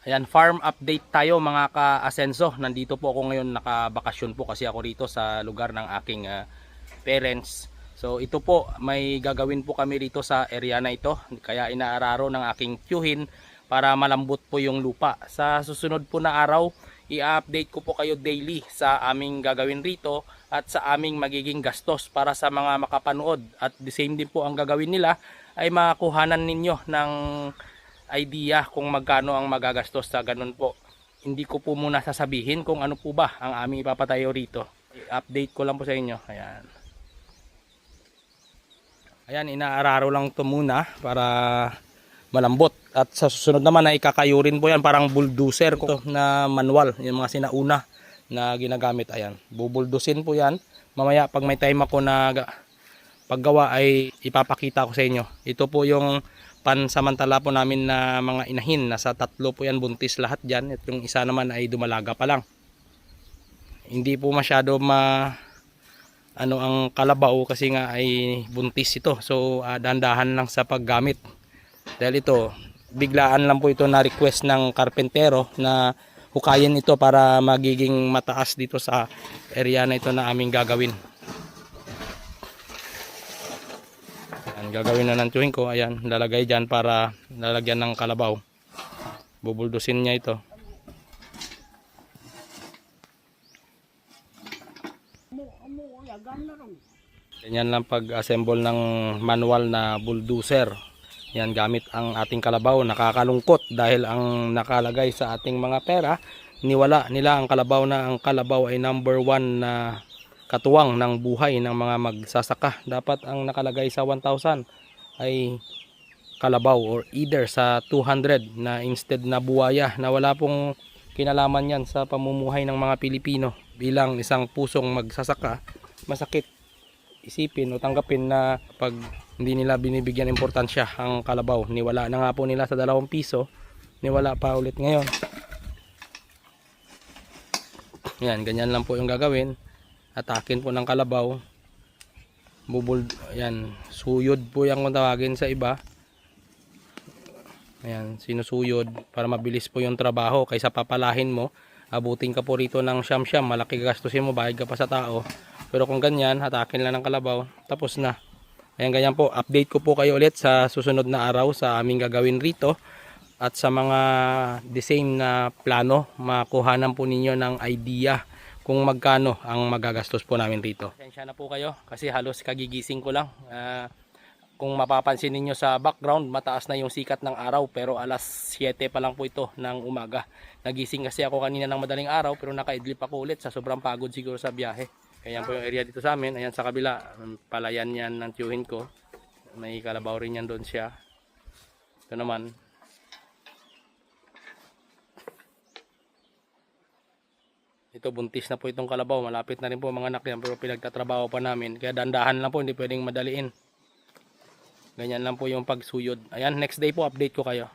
Ayan, farm update tayo mga ka-asenso. Nandito po ako ngayon, nakabakasyon po kasi ako rito sa lugar ng aking parents. So ito po, may gagawin po kami rito sa area na ito. Kaya inaararo ng aking tiyuhin para malambot po yung lupa. Sa susunod po na araw, i-update ko po kayo daily sa aming gagawin rito at sa aming magiging gastos para sa mga makapanood. At the same din po ang gagawin nila ay makakuhanan ninyo ng idea kung magkano ang magagastos sa ganun po. Hindi ko po muna sasabihin kung ano po ba ang aming ipapatayo rito. I-update ko lang po sa inyo. Ayan. Ayan, inaararo lang ito muna para malambot. At sa susunod naman ay kakayurin po yan. Parang bulldozer ko na manual. Yung mga sinauna na ginagamit. Ayan, bubuldusin po yan. Mamaya pag may time ako na paggawa ay ipapakita ko sa inyo. Ito po yung pansamantala po namin na mga inahin. Nasa 3 po yan, buntis lahat dyan. At yung isa naman ay dumalaga pa lang. Hindi po masyado ang kalabaw kasi nga ay buntis ito. So dahan-dahan lang sa paggamit. Dahil ito, biglaan lang po ito na request ng karpentero na hukayin ito para magiging mataas dito sa area na ito na aming gagawin. Ayan, gagawin na ng tiyuhin ko. Ayan, lalagay dyan para lalagyan ng kalabaw. Bubuldusin niya ito. Ganyan lang pag-assemble ng manual na bulldozer. Yan, gamit ang ating kalabaw. Nakakalungkot dahil ang nakalagay sa ating mga pera, niwala nila ang kalabaw na ang kalabaw ay number 1 na katuwang ng buhay ng mga magsasaka. Dapat ang nakalagay sa 1,000 ay kalabaw or either sa 200 na instead na buwaya, na wala pong kinalaman yan sa pamumuhay ng mga Pilipino. Bilang isang pusong magsasaka, masakit isipin o tanggapin na pag hindi nila binibigyan importansya ang kalabaw. Niwala na nga po nila sa 2 piso, niwala pa ulit ngayon. Yan, ganyan lang po yung gagawin. Atakin po ng kalabaw. Yan, suyod po yung kung tawagin sa iba. Ayan, sinusuyod para mabilis po yung trabaho kaysa papalahin mo. Abutin ka po rito ng siyam-siyam, malaki gastusin mo, bayad ka pa sa tao. Pero kung ganyan, hatakin lang ng kalabaw, tapos na. Ayan, ganyan po. Update ko po kayo ulit sa susunod na araw sa aming gagawin rito. At sa mga design na plano, makuhanan po ninyo ng idea kung magkano ang magagastos po namin rito. Pasensya na po kayo kasi halos kagigising ko lang. Kung mapapansin ninyo sa background, mataas na yung sikat ng araw pero alas 7 pa lang po ito ng umaga. Nagising kasi ako kanina ng madaling araw pero nakaidlip ako ulit sa sobrang pagod siguro sa biyahe. Kaya po yung area dito sa amin. Ayan sa kabila, palayan yan ng tiyuhin ko. May kalabaw rin yan doon siya. Ito naman. Ito, buntis na po itong kalabaw. Malapit na rin po mga anak yan pero pinagtatrabaho pa namin. Kaya dandahan lang po, hindi pwedeng madaliin. Ganyan lang po yung pagsuyod. Ayan, next day po update ko kayo.